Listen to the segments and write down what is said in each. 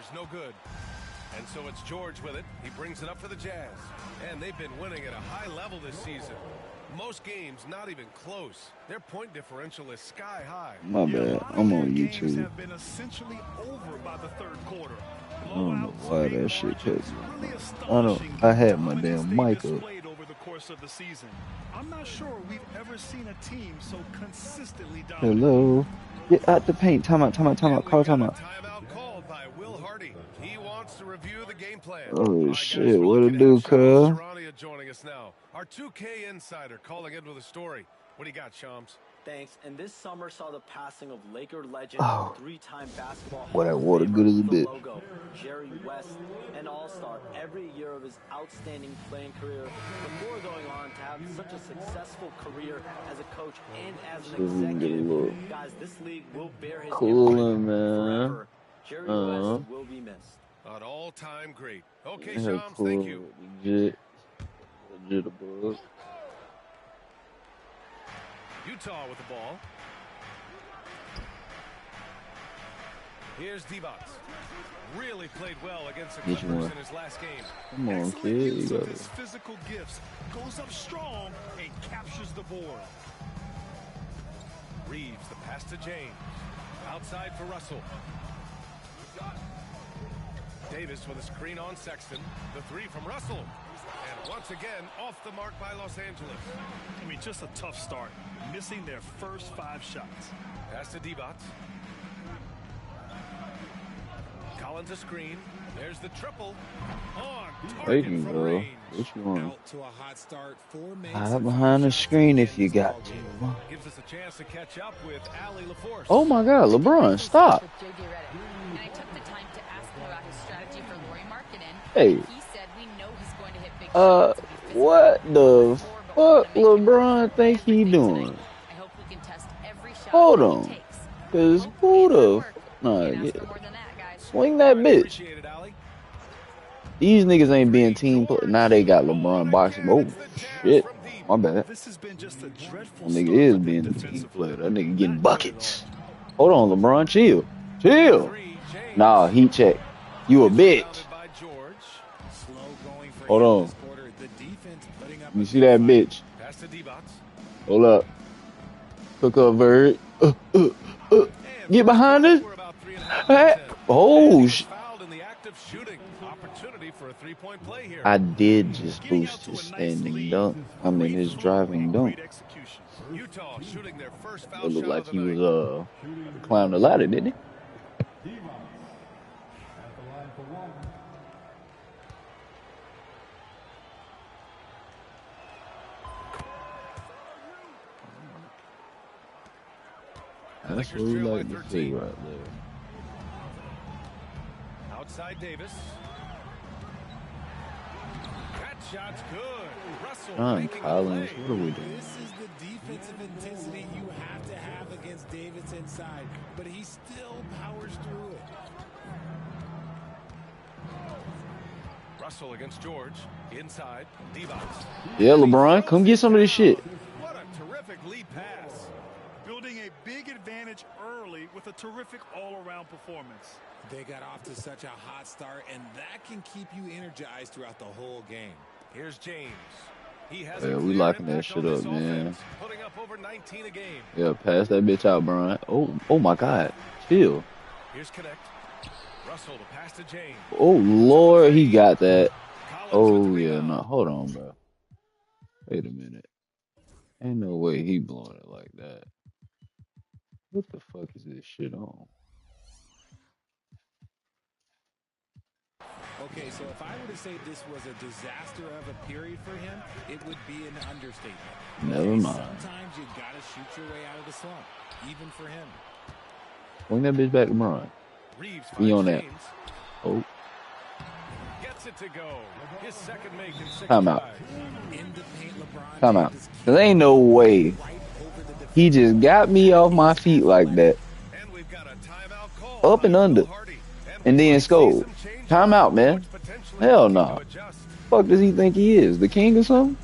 Headers, no good. And so it's George with it. He brings it up for the Jazz. And they've been winning at a high level this season. Most games not even close. Their point differential is sky high. My bad. I'm on YouTube. Have been essentially over by the third quarter. I don't know why that shit kept me. I had my damn mic up. Over the course of the season. I'm not sure we've ever seen a team so consistently dominant. Hello. Get out the paint. Time out. Call time out. Timeout called by Will Hardy. He wants to review the game plan. Oh shit, what it do, cuz? Joining us now. Our 2K insider calling in with a story. What do you got, Shams? Thanks. And this summer saw the passing of Laker legend, three-time basketball Boy, that water good as a bit. Logo, Jerry West, an all-star every year of his outstanding playing career, before going on to have such a successful career as a coach and as an executive. Guys, this league will bear his Coolin', man. man. Jerry West will be missed. An all-time great. Okay, Shams, thank you. Legit above. Utah with the ball. Here's Divac. Really played well against the Clippers in his last game. Come on, kid. You got it. His physical gifts goes up strong and captures the board. Reeves, the pass to James. Outside for Russell. Davis with a screen on Sexton. The three from Russell. And once again, off the mark by Los Angeles. I mean, just a tough start. Missing their first 5 shots. Pass to Divac. Collins a screen. There's the triple. On target from range. What you want? Out to a hot start. 4 minutes. Hide behind the screen if you got to. Gives us a chance to catch up with Ali LaForce. Oh my God, LeBron, stop. And I took the time to ask him about his strategy for Lauri Markkanen. Hey. He said we know he's going to hit big shots. What the fuck LeBron think he doing? I hope we can test every shot Hold he on. takes. Cause who the swing that bitch. These niggas ain't being team play. Now they got LeBron boxing. Oh shit. My bad. This has been just a dreadful That nigga is being a team player. That nigga getting buckets. Hold on, LeBron, chill. Chill. Nah, heat check. You a bitch. Hold on. You see that bitch? Hold up. Cook up, Verd. Get behind us. Hey. Oh, I did just boost his standing dunk. I mean, his driving dunk. It looked like he was climbing the ladder, didn't he? That's what we like to see right there. Outside Davis. That shot's good. Russell Collins, what are we doing? This is the defensive intensity you have to have against Davis inside, but he still powers through it. Russell against George. Inside. Divac. Yeah, LeBron, come get some of this shit. What a terrific lead pass. Building a big advantage early with a terrific all-around performance. They got off to such a hot start, and that can keep you energized throughout the whole game. Here's James. He has We locking that shit up, man. Putting up over 19 a game. Yeah, pass that bitch out, Brian. Oh my God. Chill. Here's Connect. Russell to pass to James. Oh Lord, he got that. Oh yeah, no, hold on, bro. Wait a minute. Ain't no way he blowing it like that. What the fuck is this shit on? Okay, so if I were to say this was a disaster of a period for him, it would be an understatement. Never mind. Sometimes you gotta shoot your way out of the slump, even for him. Bring that bitch back to Brian. Be on that. Oh. Gets it to go. His second make in 6 Time out. Time out. There ain't no way. He just got me off my feet like that. Up and under. And then scored. Time out, man. Hell no. Nah. Fuck does he think he is? The king or something?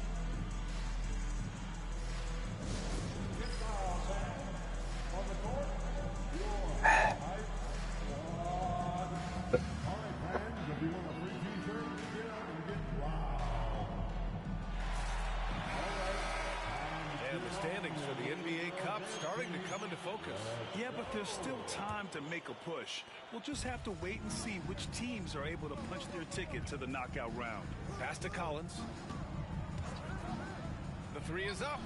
focus. Yeah, but there's still time to make a push. We'll just have to wait and see which teams are able to punch their ticket to the knockout round. Pass to Collins. The three is up.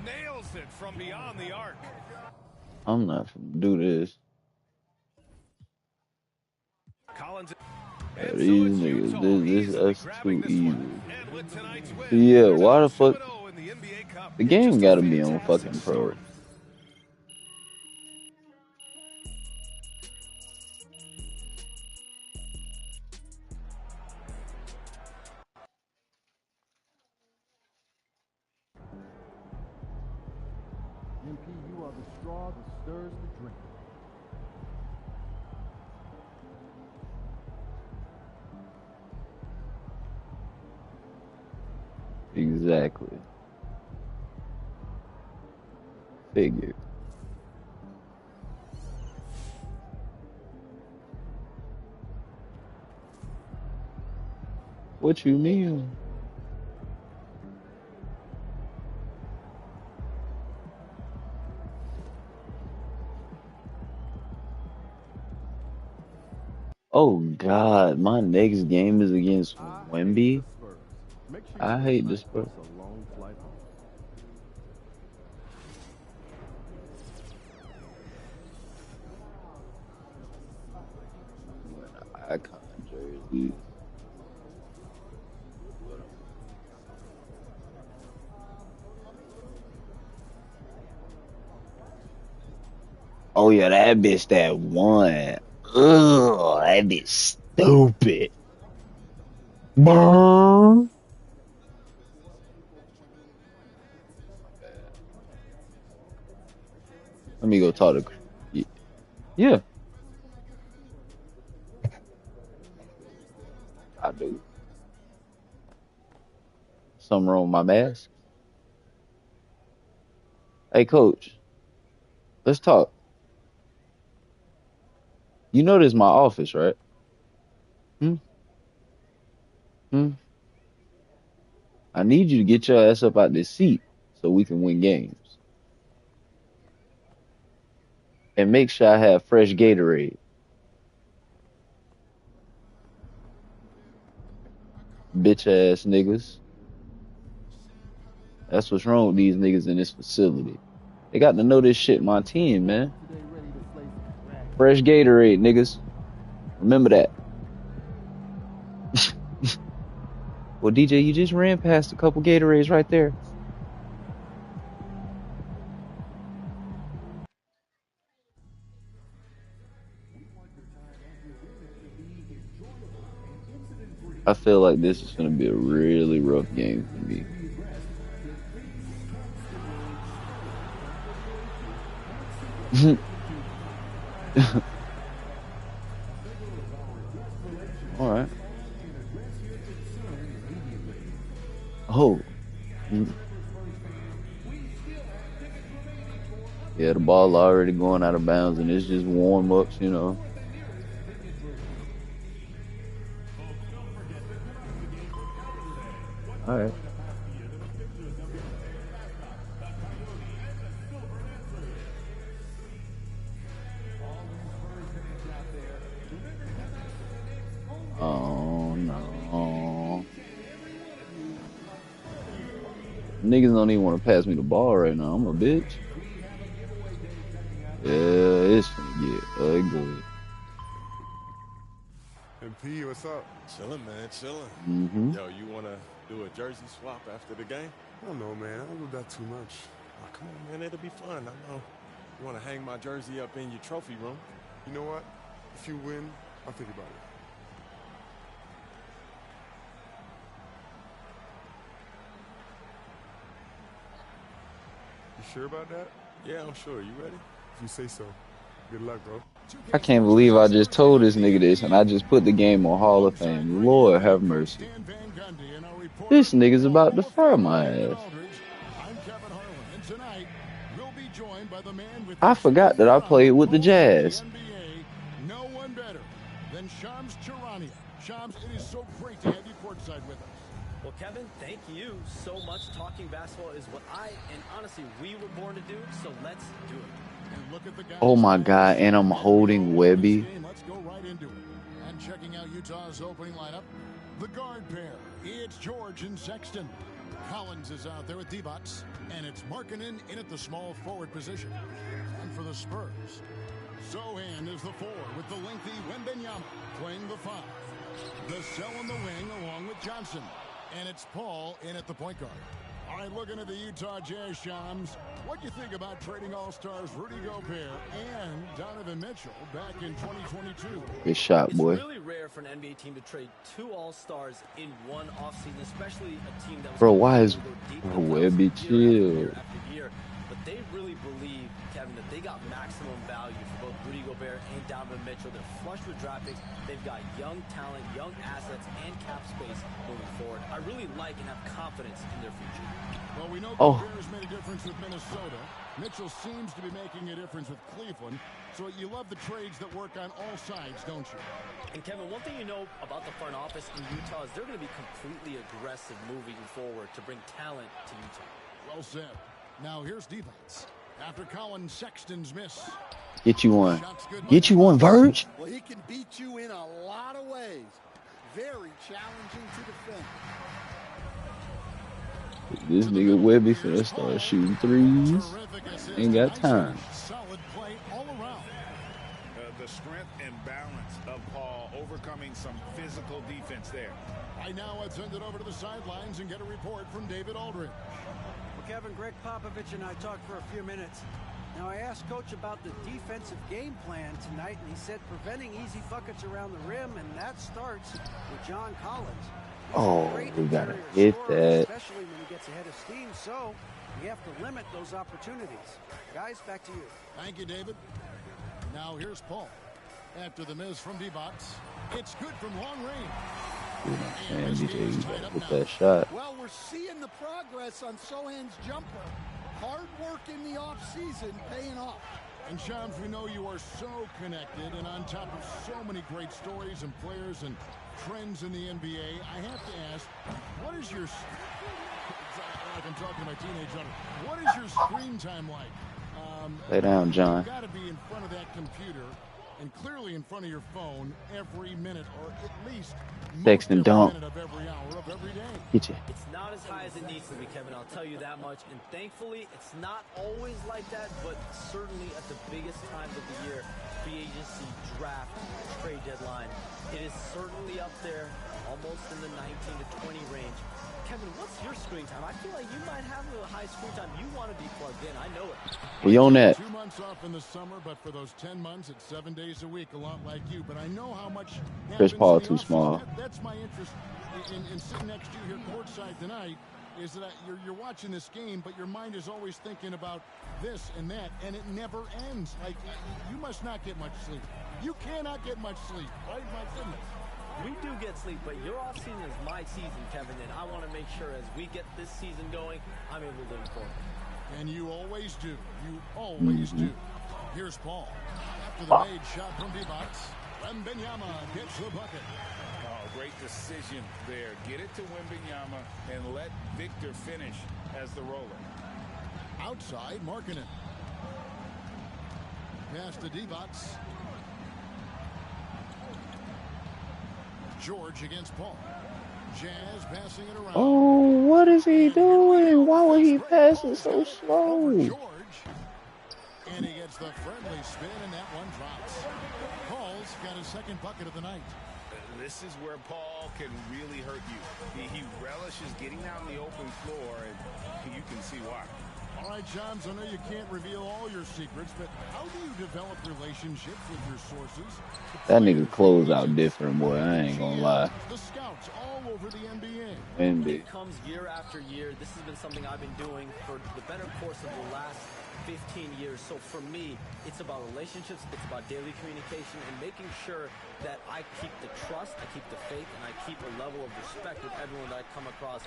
Nails it from beyond the arc. I'm not finna do this. Collins. Yeah, And so these it's niggas, Utah this easily that's grabbing too this easy. one. And with tonight's win, Yeah, they're why now the fuck? 2-0 in the NBA Cup. The game Just a gotta be on fantastic fucking pro. start. MP, you are the straw that stirs the drink. Exactly. Figure. What you mean? Oh God, my next game is against Wemby. Make sure I you hate tonight this, bro. it's a long flight home. Icon jersey. Oh yeah, that bitch that won. Ugh, that bitch stupid. Burn. Let me go talk to. Yeah, I do. Something wrong with my mask? Hey, coach, let's talk. You know this is my office, right? Hmm? Hmm? I need you to get your ass up out this seat so we can win games. And make sure I have fresh Gatorade. Bitch ass niggas. That's what's wrong with these niggas in this facility. They got to know this shit, my team, man. Fresh Gatorade, niggas. Remember that. Well, DJ, you just ran past a couple Gatorades right there. I feel like this is going to be a really rough game for me. All right. Oh. Yeah, the ball already going out of bounds, and it's just warm-ups, you know. All right. Oh, no. Niggas don't even want to pass me the ball right now. I'm a bitch. Yeah, it's finna get ugly. MP, what's up? Chilling, man, chilling. Mm-hmm. Yo, you want to do a jersey swap after the game? I don't know, man. I don't do that too much. Oh, come on, man, it'll be fun. I know. You want to hang my jersey up in your trophy room? You know what? If you win, I'll think about it. You sure about that? Yeah, I'm sure. You ready? If you say so. Good luck, bro. I can't believe I just told this nigga this, and I just put the game on Hall of Fame. Lord have mercy. This nigga's about to fire my ass. I forgot that I played with the Jazz. No one better than Shams Charania. Shams, it is so great to have you courtside with us. Well, Kevin, thank you so much. Talking basketball is what I, and honestly, we were born to do, so let's do it. And look at the guys Oh my God, and I'm holding Webby. Let's go right into it. And checking out Utah's opening lineup, the guard pair. It's George and Sexton. Collins is out there with D-Bots, and it's Markkanen in at the small forward position. And for the Spurs, Sochan is the 4 with the lengthy Wembanyama playing the 5. The Cell on the wing along with Johnson. And it's Paul in at the point guard. All right, looking at the Utah Jazz, Shams, what do you think about trading All-Stars Rudy Gobert and Donovan Mitchell back in 2022? Good shot, boy. It's really rare for an NBA team to trade 2 All-Stars in one offseason, especially a team that was Bro, why is Webby Webby chill? after year. But they really believe, Kevin, that they got maximum value for both Rudy Gobert and Donovan Mitchell. They're flush with draft picks. They've got young talent, young assets, and cap space moving forward. I really like and have confidence in their future. Well, we know Gobert's made a difference with Minnesota. Mitchell seems to be making a difference with Cleveland. So you love the trades that work on all sides, don't you? And Kevin, one thing you know about the front office in Utah is they're going to be completely aggressive moving forward to bring talent to Utah. Well said. Now here's defense. After Colin Sexton's miss. Get you one. Get you one, Verge. Well, he can beat you in a lot of ways. Very challenging to defend. This nigga Webby finna start shooting threes. Ain't got time. Solid play all around. The strength and balance of Paul overcoming some physical defense there. Right now, I'd send it over to the sidelines and get a report from David Aldridge. Well, Kevin, Greg Popovich and I talked for a few minutes. Now, I asked Coach about the defensive game plan tonight, and he said preventing easy buckets around the rim, and that starts with John Collins. Oh, we gotta hit that. Especially when he gets ahead of steam, so we have to limit those opportunities. Guys, back to you. Thank you, David. Now here's Paul. After the miss from D-Bots, it's good from long range. And DJ, you gotta hit that shot. Well, we're seeing the progress on Sochan's jumper. Hard work in the offseason paying off. And Shams, we know you are so connected and on top of so many great stories and players and trends in the NBA. I have to ask, what is your, like I'm talking to my teenage daughter, what is your screen time like? Lay down, John. You've got to be in front of that computer and clearly in front of your phone every minute, or at least Sexton dunk. minute of every hour of every day. Get you. It's not as high as it needs to be, Kevin, I'll tell you that much. And thankfully, it's not always like that, but certainly at the biggest times of the year, free agency, draft, trade deadline, it is certainly up there, almost in the 19 to 20 range. Kevin, what's your screen time? I feel like you might have a high screen time. You want to be plugged in. I know it. We own that. 2 months off in the summer, but for those 10 months, it's 7 days a week, a lot like you. But I know how much Chris Paul happens in too the small. offseason. That's my interest in sitting next to you here courtside tonight, is that you're watching this game, but your mind is always thinking about this and that, and it never ends. Like, you must not get much sleep. You cannot get much sleep, right? My goodness. We do get sleep, but your off-season is my season, Kevin, and I want to make sure as we get this season going, I'm able to inform you. And you always do. You always do. Here's Paul. After the made shot from D-Bots, Wembanyama gets the bucket. Oh, great decision there. Get it to Wembanyama and let Victor finish as the roller. Outside, Markkanen. Pass to D-Bots. George against Paul. Jazz passing it around. Oh, what is he doing? Why would he pass it so slow? George. And he gets the friendly spin, and that one drops. Paul's got his second bucket of the night. This is where Paul can really hurt you. He relishes getting out in the open floor, and you can see why. All right, Shams, I know you can't reveal all your secrets, but how do you develop relationships with your sources? That nigga close out different, boy. I ain't gonna lie. The scouts all over the NBA. NBA. It comes year after year. This has been something I've been doing for the better course of the last 15 years. So for me, it's about relationships, it's about daily communication, and making sure that I keep the trust, I keep the faith, and I keep a level of respect with everyone that I come across.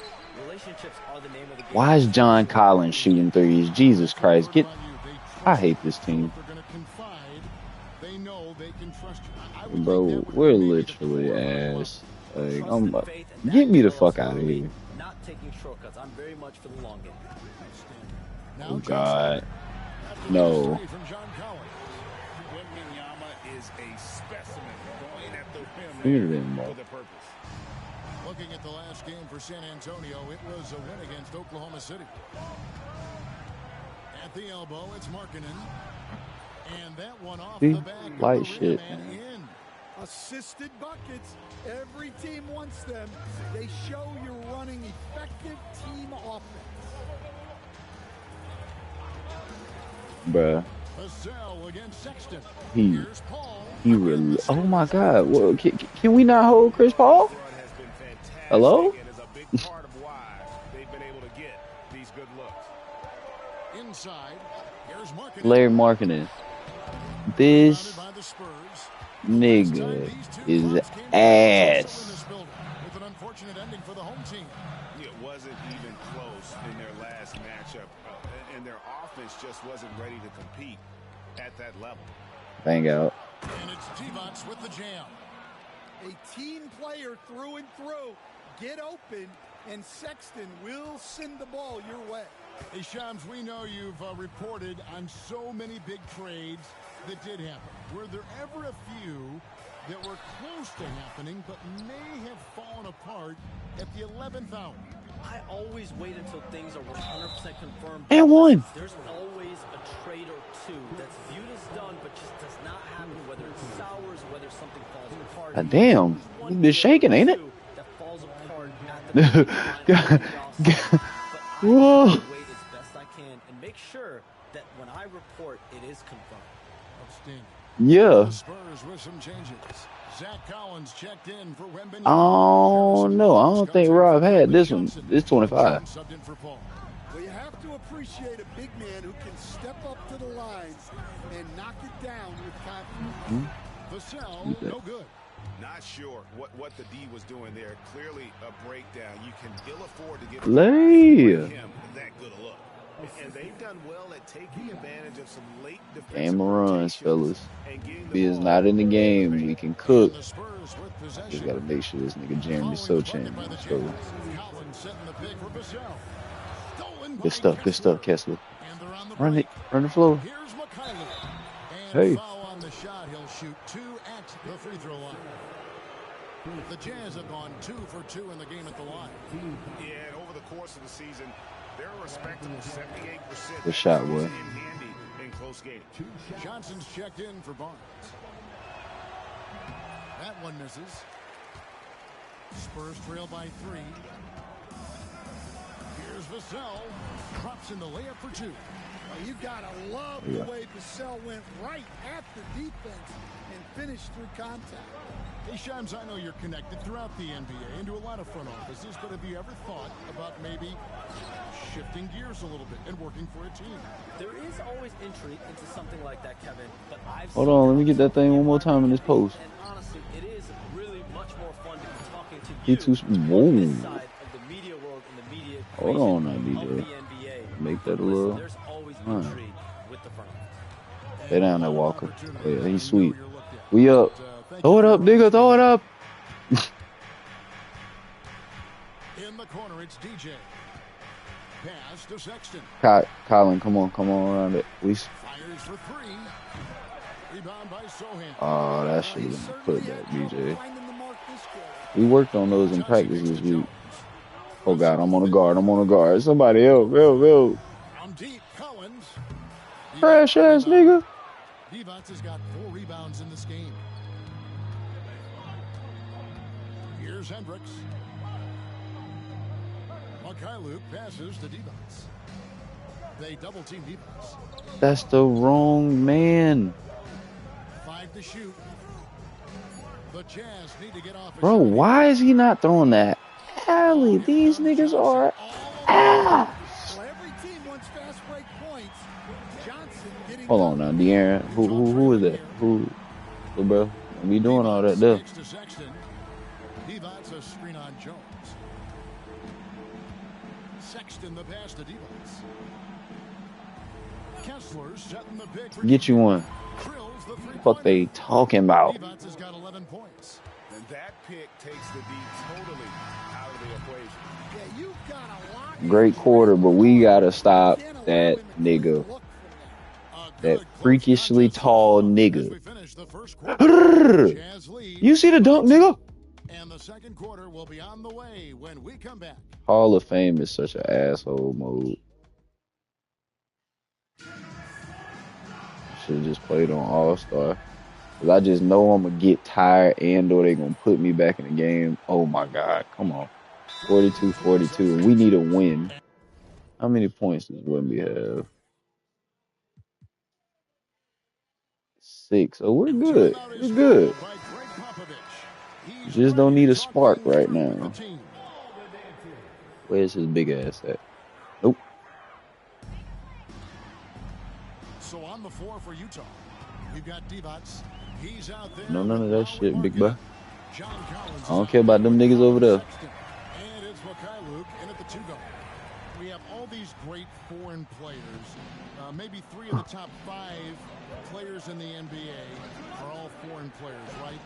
Relationships are the name of the game. Why is John Collins shooting threes? Jesus Christ. I hate this team. They know they can trust you. Bro, we're literally ass. Like, get me the fuck out of here. Not taking shortcuts. I'm very much for the long game. Oh, God. No. Wembanyama is a specimen going at the Look at rim him, for bro. the purpose. Looking at the last game for San Antonio, it was a win against Oklahoma City. At the elbow, it's Markkanen. And that one off See? the back of Light the shit, rim and man. in. Assisted buckets. Every team wants them. They show you're running effective team offense. Bruh. Vassell against Sexton. He Here's Paul. really. Oh my God. Well, can we not hold Chris Paul? Hello? And is a big part of why they've been able to get these good looks. Inside. Here's Markkanen. Larry Markkanen. This Surrounded by the Spurs. nigga is ass. With an unfortunate ending for the home team. It wasn't even close in their last matchup, and their offense just wasn't ready to compete at that level. Bang out. And it's Divac with the jam. A team player through and through. Get open, and Sexton will send the ball your way. Hey, Shams, we know you've reported on so many big trades that did happen. Were there ever a few that were close to happening but may have fallen apart at the 11th hour? I always wait until things are 100% confirmed. And one. There's always a trade or two that's viewed as done, but just does not happen, whether it's sours or whether something falls apart. God damn. You been shaking, ain't it? That falls apart at the Whoa. wait as best I can and make sure that when I report, it is confirmed. Outstanding. Yeah. The Spurs with some changes. Zach Collins checked in for Wembanyama. Oh no, I don't think Rob had this one. It's 25. Subbed in for Paul. Well, you have to appreciate a big man who can step up to the lines and knock it down with confidence. Vassell, no good. Not sure what the D was doing there. Clearly a breakdown. You can ill afford to give him that good a look. And they've done well at taking advantage of some late defensive Game of runs, fellas. and getting If the he is ball not in the game, we can cook. The Spurs with possession. Just gotta make sure this nigga Jeremy Sochan. So Collins setting the pick for Vassell. Stolen good stuff, good stuff, Kessler. And they're on the Run it, break. run the floor. Here's Mikhailuk. And Hey. foul on the shot. He'll shoot 2 at the free throw line. The Jazz have gone 2 for 2 in the game at the line. Yeah, and over the course of the season, they're a respectable 78%. Good shot, boy. In handy in close games. Johnson's checked in for Barnes. That one misses. Spurs trail by 3. Here's Vassell. Drops in the layup for 2. Well, you gotta love the way Vassell went right at the defense and finished through contact. Hey, Shams, I know you're connected throughout the NBA into a lot of front offices, but have you ever thought about maybe shifting gears a little bit and working for a team? There is always intrigue into something like that, Kevin, but I've Hold on, let me get that thing one more time in this post. And honestly, it is really much more fun to be talking to He you too. on Whoa. this side of the media world and the media Hold on now, of the DJ. NBA. Make that a Listen, little. there's always Alright. intrigue with the front office. Stay down there, Walker. Oh, yeah, he's sweet. We up. Throw it up, nigga. Throw it up. In the corner, it's DJ. Pass to Sexton. Colin, come on around it. Fires for 3. Rebound by Sohan. Oh, that should have been put that, DJ. We worked on those in practice this week. Oh, God, I'm on a guard. Somebody help. From deep, Collins. Trash ass nigga. Divac has got 4 rebounds in this game. Here's Hendricks. Mikhailuk passes to Divac. They double team Divac. That's the wrong man. 5 to shoot. The Jazz need to get off. Bro, why is he not throwing that alley? These niggas are ass. Well, every team wants fast break points. Johnson getting Hold on now, De'Aaron. Who is that? Who, bro? We doing all that there. Divac a screen on Jones. Sexton the pass to Divac. Kessler setting the pick for Get you one. Fuck they talking about? Divac has got 11 points. And that pick takes the D totally out of the equation. Yeah, you've got a lot. Great quarter, but we gotta stop that nigga. That freakishly tall nigga. You see the dunk, nigga? And the second quarter will be on the way when we come back. Hall of Fame is such an asshole mode. Should have just played on All-Star. Cause I just know I'm gonna get tired and or they gonna put me back in the game. Oh my God, come on. 42-42. We need a win. How many points does Wemby have? 6. Oh, we're good. We're good. Just don't need a spark right now. Where's his big ass at? Nope. So on the floor for Utah, we've got Divac. He's out there. No, none of that shit, big boy. I don't care about them niggas over there. And it's Mikhailuk in at the 2-guard. We have all these great foreign players. Maybe 3 of the top 5 players in the NBA are all foreign players, right?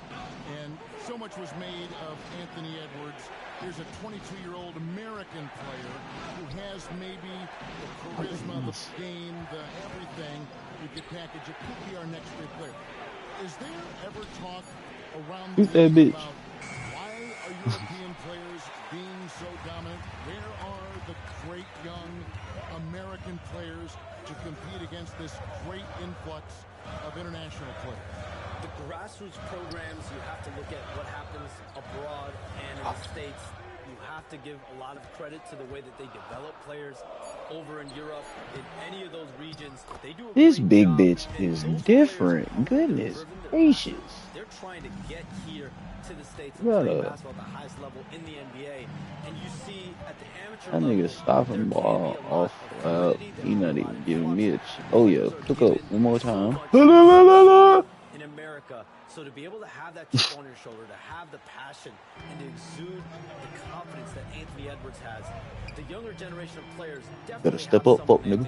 And so much was made of Anthony Edwards. Here's a 22-year-old American player who has maybe the charisma, the game, the everything we could package. It could be our next great player. Is there ever talk around the league about why are European players being so dominant? Where are the great young American players to compete against this great influx of international players? The grassroots programs, you have to look at what happens abroad and in the States. You have to give a lot of credit to the way that they develop players over in Europe, in any of those regions. They do this big bitch is different. Goodness gracious. They're trying to get here to the States and play basketball at the highest level in the NBA. And you see at the amateur that nigga stopping ball off. He not even giving me a oh yeah, took up one more time. In America, so to be able to have that chip on your shoulder, to have the passion and to exude the confidence that Anthony Edwards has, the younger generation of players definitely better step up, fuck nigga.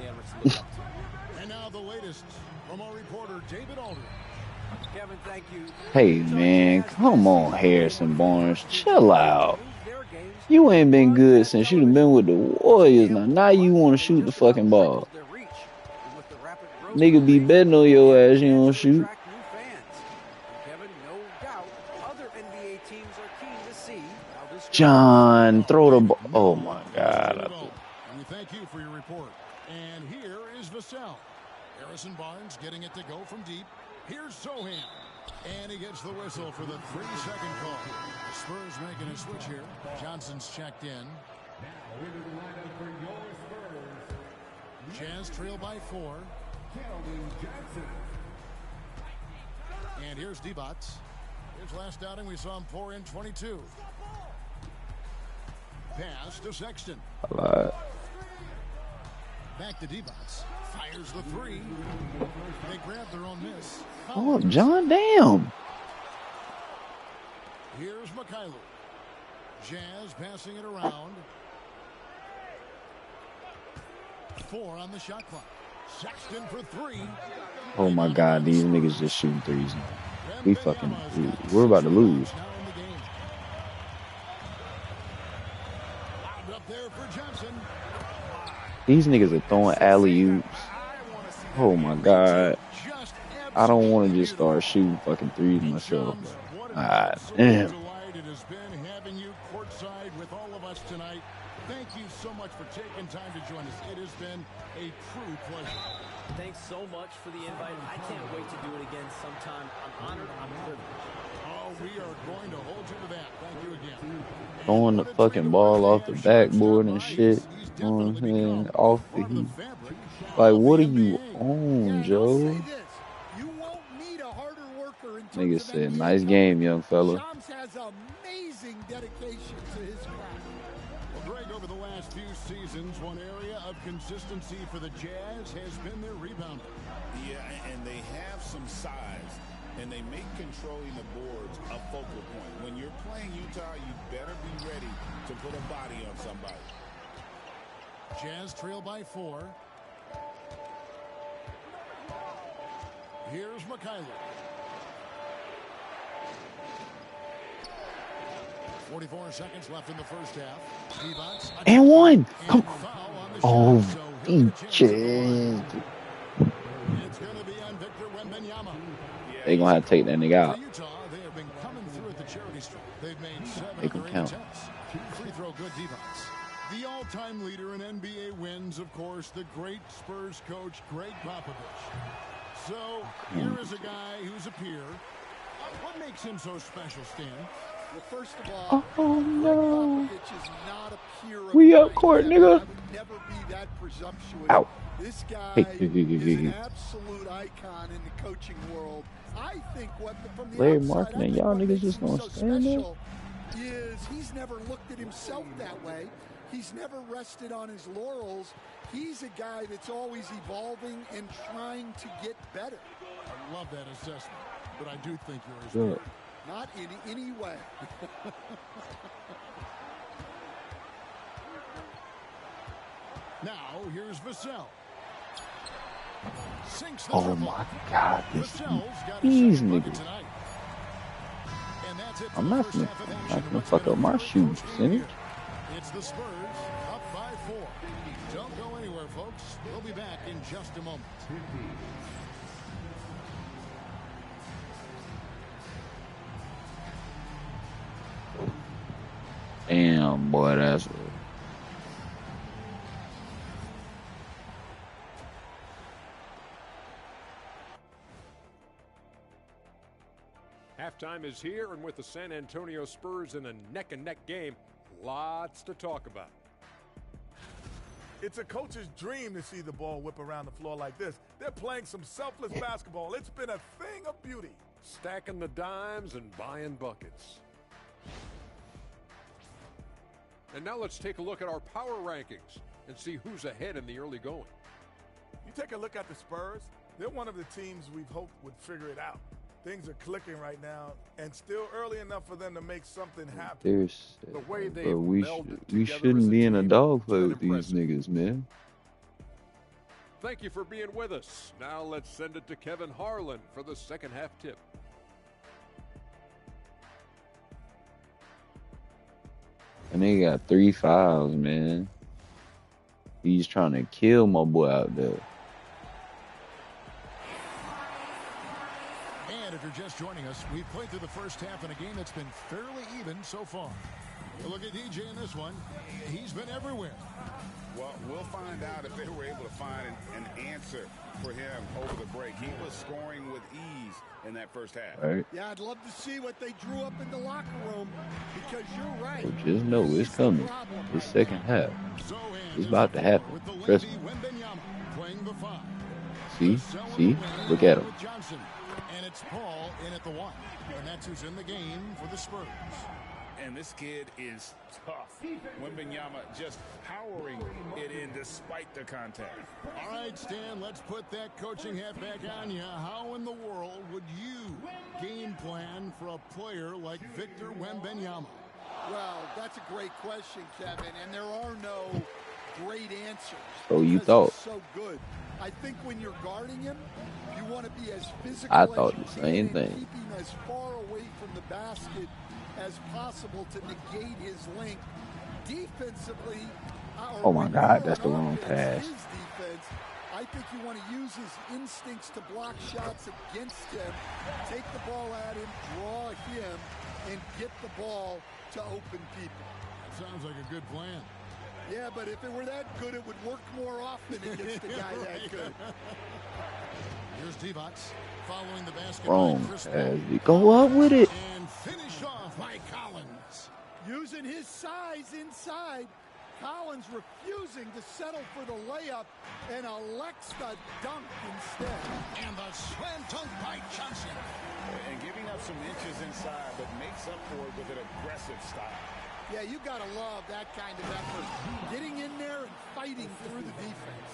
And now the latest from our reporter David Aldridge. Kevin, thank you. Hey man, come on, Harrison Barnes, chill out. You ain't been good since you done been with the Warriors. Now you want to shoot the fucking ball. Nigga be betting on your ass, you don't shoot. John, throw the ball. Oh my God. And we thank you for your report. And here is Vassell. Harrison Barnes getting it to go from deep. Here's Sohan. And he gets the whistle for the 3-second call. The Spurs making a switch here. Johnson's checked in. Jazz trail by 4. And here's Divac. His last outing, we saw him pour in 22. Pass to Sexton. Back to Divac. Fires the 3. They grab their own miss. Oh, John, damn. Here's Mikhailuk. Jazz passing it around. 4 on the shot clock. Sexton for 3. Oh my God, these niggas just shooting threes now. We fucking, we're about to lose. These niggas are throwing alley-oops. Oh my God. I don't want to just start shooting fucking threes myself. Ah, damn. It has been having you courtside with all of us tonight. Thank you so much for taking time to join us. It has been a true pleasure. Thanks so much for the invite. I can't wait to do it again sometime. I'm honored. I'm privileged. Oh, we are going to hold you to that. Thank you again. Throwing the fucking ball off the backboard and shit. You know what I'm saying? Off the heat. Like, what are you on, Joe? Nigga said, nice game, young fella. Shams has amazing dedication to his craft. Well, Greg, over the last few seasons, one area of consistency for the Jazz has been their rebounding. Yeah, and they have some size, and they make controlling the boards a focal point. When you're playing Utah, you better be ready to put a body on somebody. Jazz trail by 4. Here's Mikhailuk. 44 seconds left in the first half. And 1. Come on. Oh, DJ. going to be on Victor Wembanyama. They gonna have to take that nigga out. Utah, they have been coming through at the charity stripe. They've made 7 Make of them their 8 count. attempts. Free throw good defense. The all-time leader in NBA wins, of course, the great Spurs coach, Greg Popovich. So here is a guy who's a peer. What makes him so special, Stan? Well, first of all, Oh no. Greg Popovich is not a peer of We up mine. court, I nigga. would never be that presumptuous. Ow. This guy Hey, is an absolute icon in the coaching world. I think what from the Larry outside, Markin I and think y'all what niggas makes just him gonna so stand there? special is he's never looked at himself that way. He's never rested on his laurels. He's a guy that's always evolving and trying to get better. I love that assessment, but I do think you're his Good. Not in any way. Now, here's Vassell. Sinks the Oh triple. my God, Vassell's got these his 2nd bucket niggas. tonight. And that's it for I'm the not first gonna, half of I'm action. not gonna What's fuck been up a my very shooting close game percentage. here. It's the Spurs up by 4. Don't go anywhere, folks. We'll be back in just a moment. Damn, boy, that's Halftime is here, and with the San Antonio Spurs in a neck-and-neck game, lots to talk about. It's a coach's dream to see the ball whip around the floor like this. They're playing some selfless basketball. It's been a thing of beauty. Stacking the dimes and buying buckets. And now let's take a look at our power rankings and see who's ahead in the early going. You take a look at the Spurs, they're one of the teams we've hoped would figure it out. Things are clicking right now, and still early enough for them to make something happen. there's, The way they bro, we melded we together as shouldn't a be in a team dogfight has with been these niggas, man. Thank you for being with us. Now let's send it to Kevin Harlan for the second half tip. And they got 3 fouls, man. He's trying to kill my boy out there. And if you're just joining us, we've played through the first half in a game that's been fairly even so far. Look at DJ in this one. He's been everywhere. Well, we'll find out if they were able to find an answer for him over the break. He was scoring with ease in that first half. Right. Yeah, I'd love to see what they drew up in the locker room because you're right. So just know it's coming. This second half. It's about to happen. Trust me. Playing the 5. See? See? Look at him. Johnson. And it's Paul in at the 1. And that's who's in the game for the Spurs. And this kid is tough. Wembanyama just powering it in despite the contact. All right, Stan, let's put that coaching hat back on you. How in the world would you game plan for a player like Victor Wembanyama? Well, that's a great question, Kevin, and there are no great answers. So you because thought. he's so good. I think when you're guarding him, you want to be as physical I as thought you the can same and thing. keep him as far away from the basket as possible to negate his length. Defensively, Oh my when God, you're that's the on wrong offense, pass. his defense, I think you want to use his instincts to block shots against him, take the ball at him, draw him, and get the ball to open people. Sounds like a good plan. Yeah, but if it were that good, it would work more often against a guy that good. Here's Divac following the basket. Wrong. by Chris As Paul. we go up with it. And finish off by Collins. Using his size inside, Collins refusing to settle for the layup and elects the dunk instead. And the slam dunk by Johnson. And giving up some inches inside, but makes up for it with an aggressive style. Yeah, you got to love that kind of effort. Getting in there and fighting through the defense.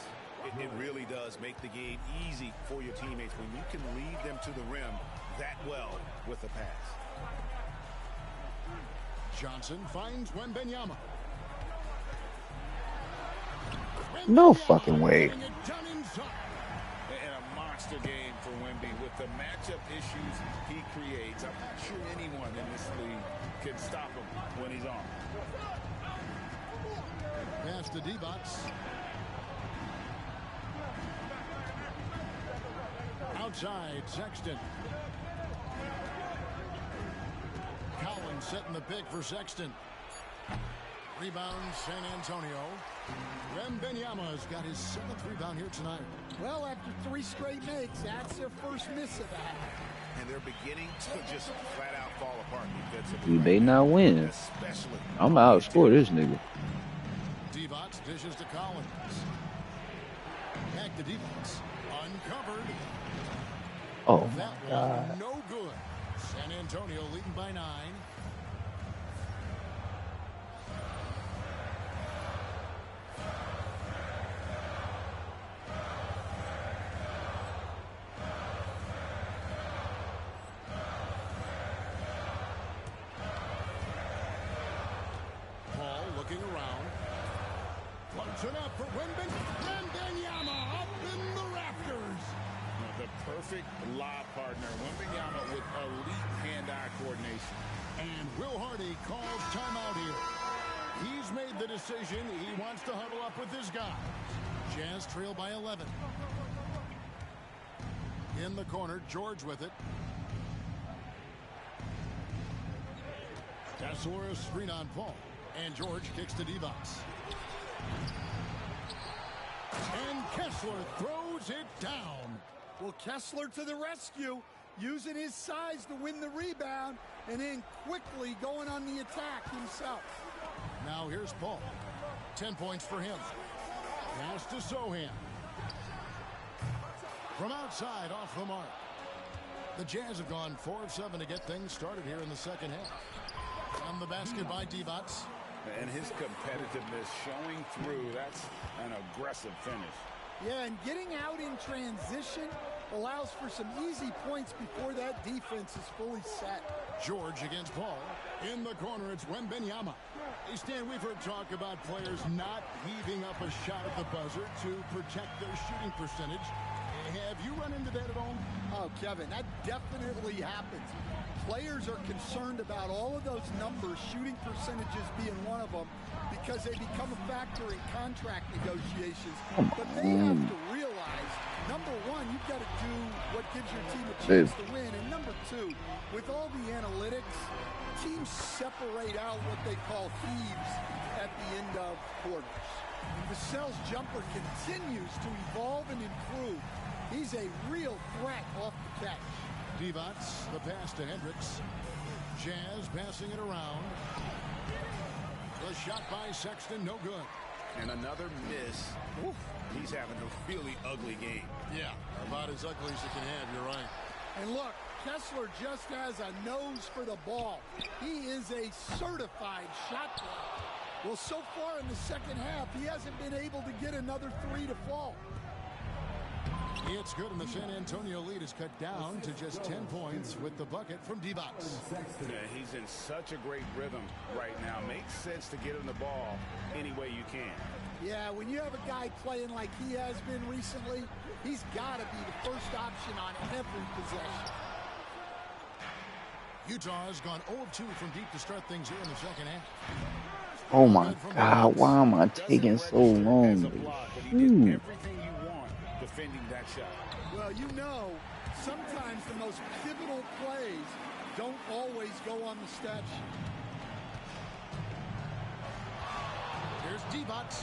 It really does make the game easy for your teammates when you can lead them to the rim that well with the pass. Johnson finds Wembanyama. No fucking way. And a monster game for Wemby with the matchup issues he creates. I'm not sure anyone in this league can stop him when he's on. Pass to Divac. Outside, Sexton. Collins setting the pick for Sexton. Rebound, San Antonio. Wembanyama's got his 7th rebound here tonight. Well, after 3 straight makes, that's their first miss of that. And they're beginning to just flat out fall apart defensively. We may not win. I'm going to outscore this nigga. Divac dishes to Collins. Back to Divac. Uncovered. Oh, that my God. one no good. San Antonio leading by 9. Paul looking around. Floats it up for Wembanyama up in the rafters. The perfect lob partner. Wembanyama with elite hand-eye coordination. And Will Hardy calls timeout here. He's made the decision. He wants to huddle up with his guys. Jazz trail by 11. In the corner, George with it. Kessler screen on Paul. And George kicks to Divac. And Kessler throws it down. Well, Kessler to the rescue, using his size to win the rebound, and then quickly going on the attack himself. Now here's Paul. 10 points for him. Pass to Sohan. From outside, off the mark. The Jazz have gone 4 of 7 to get things started here in the second half. On the basket by Divac. And his competitiveness showing through. That's an aggressive finish. Yeah, and getting out in transition allows for some easy points before that defense is fully set. George against Paul. In the corner, it's Wembanyama. Hey, Stan, we've heard talk about players not heaving up a shot at the buzzer to protect their shooting percentage. Have you run into that at all? Oh, Kevin, that definitely happens. Players are concerned about all of those numbers, shooting percentages being one of them, because they become a factor in contract negotiations. But they have to realize, number one, you've got to do what gives your team a chance to win. And number two, with all the analytics, teams separate out what they call heaves at the end of quarters. Vassell's jumper continues to evolve and improve. He's a real threat off the catch. Divac, the pass to Hendricks. Jazz passing it around. The shot by Sexton, no good. And another miss. Oof. He's having a really ugly game. Yeah, about as ugly as you can have, you're right. And look, Kessler just has a nose for the ball. He is a certified shot blocker. Well, so far in the second half, he hasn't been able to get another 3 to fall. It's good, and the San Antonio lead is cut down to just 10 points with the bucket from Divac. Yeah, he's in such a great rhythm right now. Makes sense to get him the ball any way you can. Yeah, when you have a guy playing like he has been recently, he's got to be the first option on every possession. Utah has gone 0 of 2 from deep to start things here in the second half. Oh my God, why am I taking so long? Everything you want defending that shot. Well, you know, sometimes the most pivotal plays don't always go on the stat sheet. Here's Divac.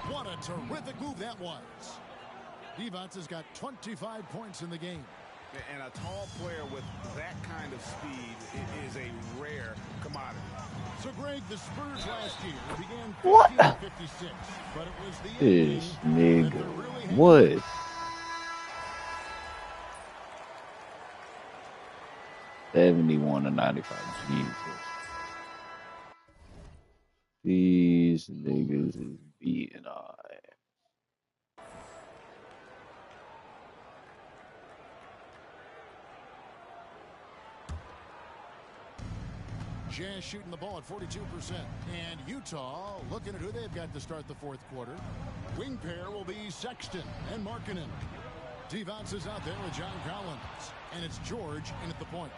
What a terrific move that was. Divac has got 25 points in the game. And a tall player with that kind of speed is a rare commodity. So, Greg, the Spurs last year began 56, but it was the this nigga. What? $71 to $95. Jesus. These niggas is beating our ass. Jazz shooting the ball at 42%. And Utah looking at who they've got to start the fourth quarter. Wing pair will be Sexton and Markkanen. Divac is out there with John Collins. And it's George in at the point.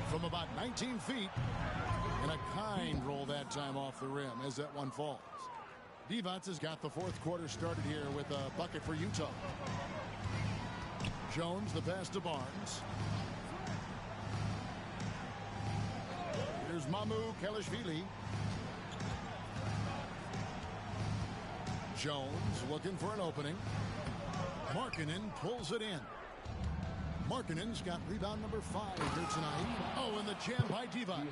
From about 19 feet. And a kind roll that time off the rim as that one falls. Divac has got the fourth quarter started here with a bucket for Utah. Jones, the pass to Barnes. Here's Mamu Kelishvili. Jones looking for an opening. Markkanen pulls it in. Markkanen's got rebound number 5 here tonight. Oh, and the jam by Divac.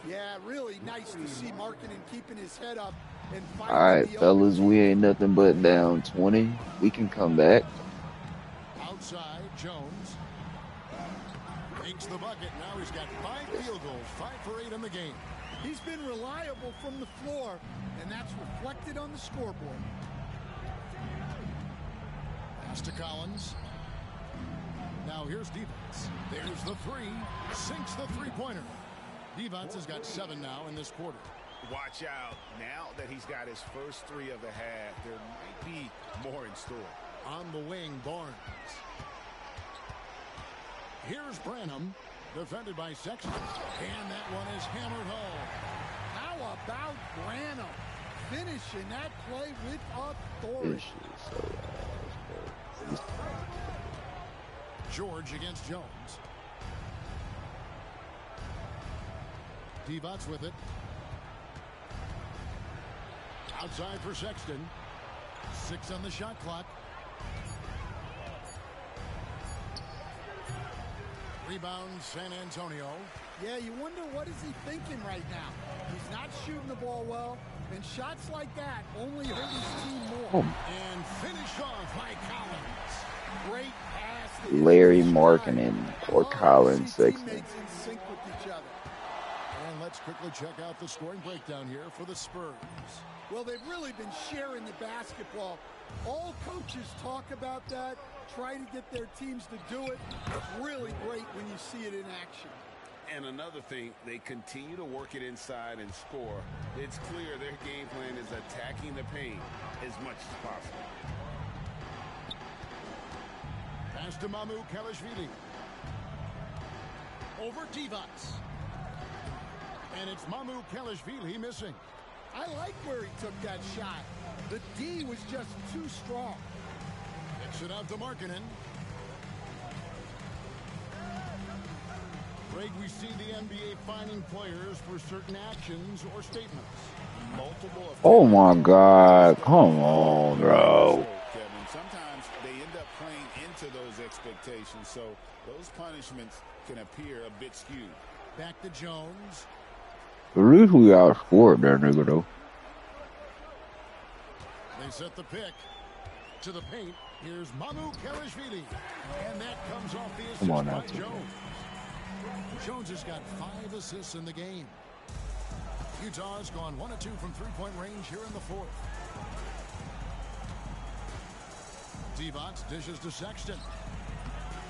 Yeah, really nice to see Markkanen keeping his head up. And all right, fellas, we ain't nothing but down 20. We can come back. Outside, Jones makes the bucket. Now he's got 5 field goals, 5 for 8 in the game. He's been reliable from the floor, and that's reflected on the scoreboard. Pass to Collins. Now here's Divac. There's the 3. Sinks the three-pointer. Divac has got 7 now in this quarter. Watch out. Now that he's got his first 3 of the half, there might be more in store. On the wing, Barnes. Here's Branham, defended by Sexton. And that one is hammered home. How about Branham finishing that play with authority? George against Jones. Divac with it. Outside for Sexton. 6 on the shot clock. Rebound San Antonio. Yeah, you wonder what is he thinking right now. He's not shooting the ball well, and shots like that only hurt his team more. And finished off by Collins. Great pass. Larry Markkanen or Colin Sexton. Teammates in sync with each other. And let's quickly check out the scoring breakdown here for the Spurs. Well, they've really been sharing the basketball. All coaches talk about that, try to get their teams to do it. It's really great when you see it in action. And another thing, they continue to work it inside and score. It's clear their game plan is attacking the paint as much as possible. Pass to Mamu Kelishvili. Over Divac. And it's Mamu Kelishvili missing. I like where he took that shot. The D was just too strong. Kicks it out to Markkanen. Greg, we see the NBA fining players for certain actions or statements. Multiple. Oh my God! Come on, bro. Kevin, sometimes they end up playing into those expectations, so those punishments can appear a bit skewed. Back to Jones. At least we outscored that nigga though. They set the pick to the paint. Here's Mamu Kelishvili, and that comes off the assist by Jones. Jones has got 5 assists in the game. Utah has gone 1 of 2 from three-point range here in the fourth. Divac dishes to Sexton.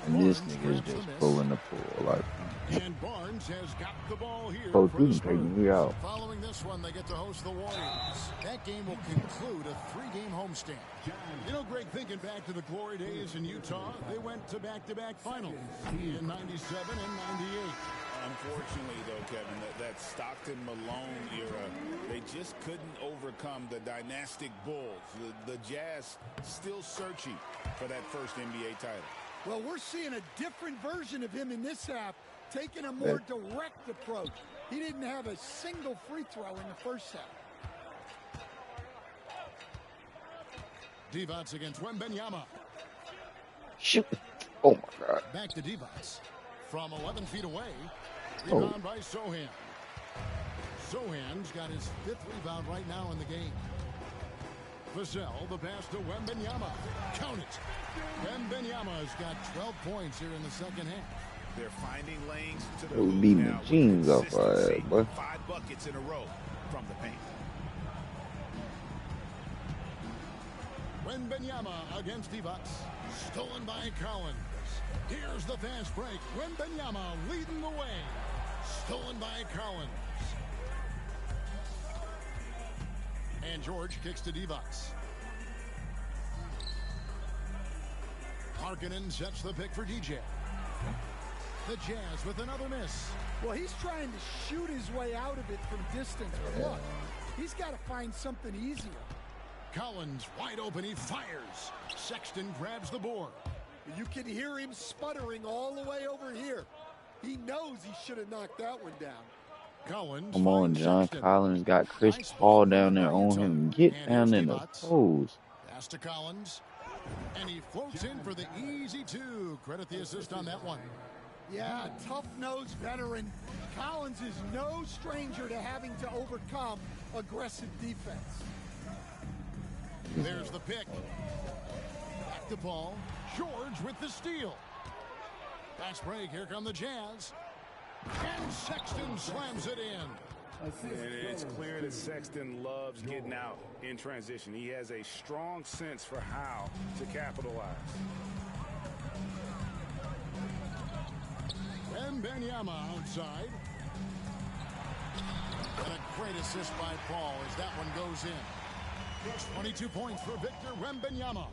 And this nigga is just pulling the pool like. And Barnes has got the ball here. Coach, you can take me out. Following this one, they get to host the Warriors. That game will conclude a 3-game homestand. You know, Greg, thinking back to the glory days in Utah, they went to back-to-back finals in 97 and 98. Unfortunately, though, Kevin, that Stockton-Malone era, they just couldn't overcome the dynastic Bulls. The Jazz still searching for that first NBA title. Well, we're seeing a different version of him in this half, taking a more direct approach. He didn't have a single free throw in the first half. Divac against Wembanyama. Shoot. Oh, my God. Back to Divac. From 11 feet away. Rebound by Sohan. Sohan's got his 5th rebound right now in the game. Vassell, the pass to Wembanyama. Count it. Wembanyama's got 12 points here in the second half. They're finding lanes to the hoop beating the jeans off our ass, boy. 5 buckets in a row from the paint. Wembanyama against Divac. Stolen by Collins. Here's the fast break. Wembanyama leading the way. Stolen by Collins. And George kicks to Divac. Markkanen sets the pick for DJ. The Jazz with another miss. Well, he's trying to shoot his way out of it from distance. But look, he's got to find something easier. Collins wide open. He fires. Sexton grabs the board. You can hear him sputtering all the way over here. He knows he should have knocked that one down. Collins. Come on, John Collins got Chris Paul down there on him. Get down in the pose. Pass to Collins. And he floats in for the easy two. Credit the assist on that one. Yeah, tough-nosed veteran. Collins is no stranger to having to overcome aggressive defense. There's the pick. Back to Paul. George with the steal. Fast break. Here come the Jazz. And Sexton slams it in. And it's clear that Sexton loves getting out in transition. He has a strong sense for how to capitalize. Wembanyama outside. And a great assist by Paul as that one goes in. 22 points for Victor Wembanyama.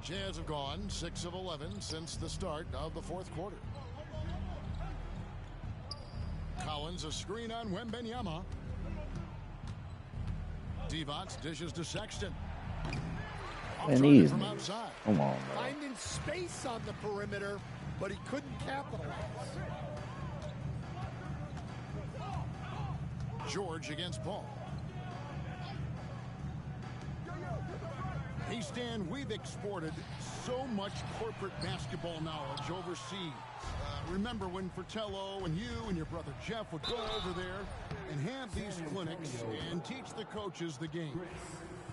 The Jazz have gone 6 of 11 since the start of the fourth quarter. Collins, a screen on Wembanyama. Divac dishes to Sexton. And easy. Come on, man. Finding space on the perimeter, but he couldn't capitalize. George against Paul. Hey, Stan, we've exported so much corporate basketball knowledge overseas. Remember when Fratello and you and your brother Jeff would go over there and have these clinics and teach the coaches the game.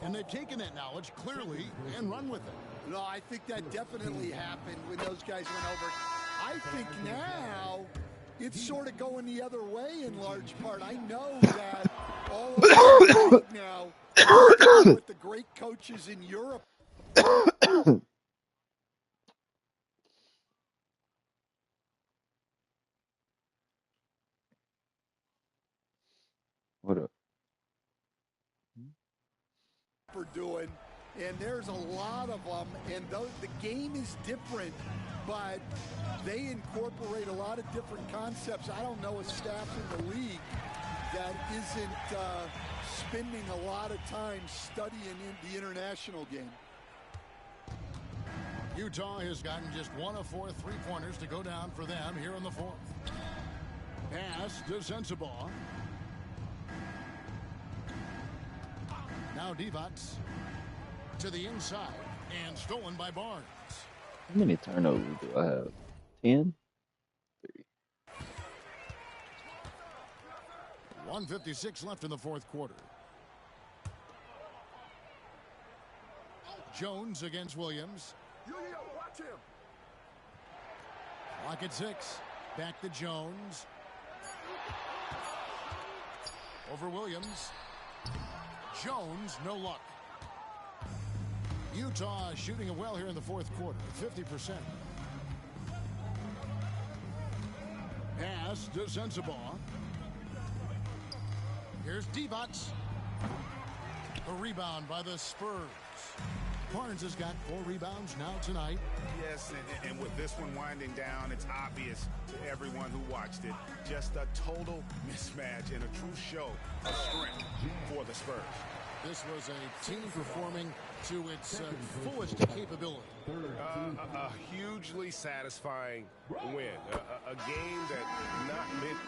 And they've taken that knowledge clearly and run with it. No, I think that definitely happened when those guys went over. I think now it's sort of going the other way in large part. I know that all of us now with the great coaches in Europe. What up? For doing, and there's a lot of them, and the game is different, but they incorporate a lot of different concepts. I don't know a staff in the league that isn't spending a lot of time studying in the international game. Utah has gotten just 1 of 4 3-pointers to go down for them here in the fourth. Pass to Sensabaugh. Now Divac to the inside and stolen by Barnes. How many turnovers do I have? 10? 3. 1:56 left in the fourth quarter. Jones against Williams. Watch him. Clock at 6. Back to Jones. Over Williams. Jones, no luck. Utah shooting it well here in the fourth quarter, 50%. Pass to Sensabaugh. Here's Divac. A rebound by the Spurs. Barnes has got 4 rebounds now tonight. Yes, and with this one winding down, it's obvious to everyone who watched it. Just a total mismatch and a true show of strength for the Spurs. This was a team performing to its fullest capability. A hugely satisfying win. A game that not meant.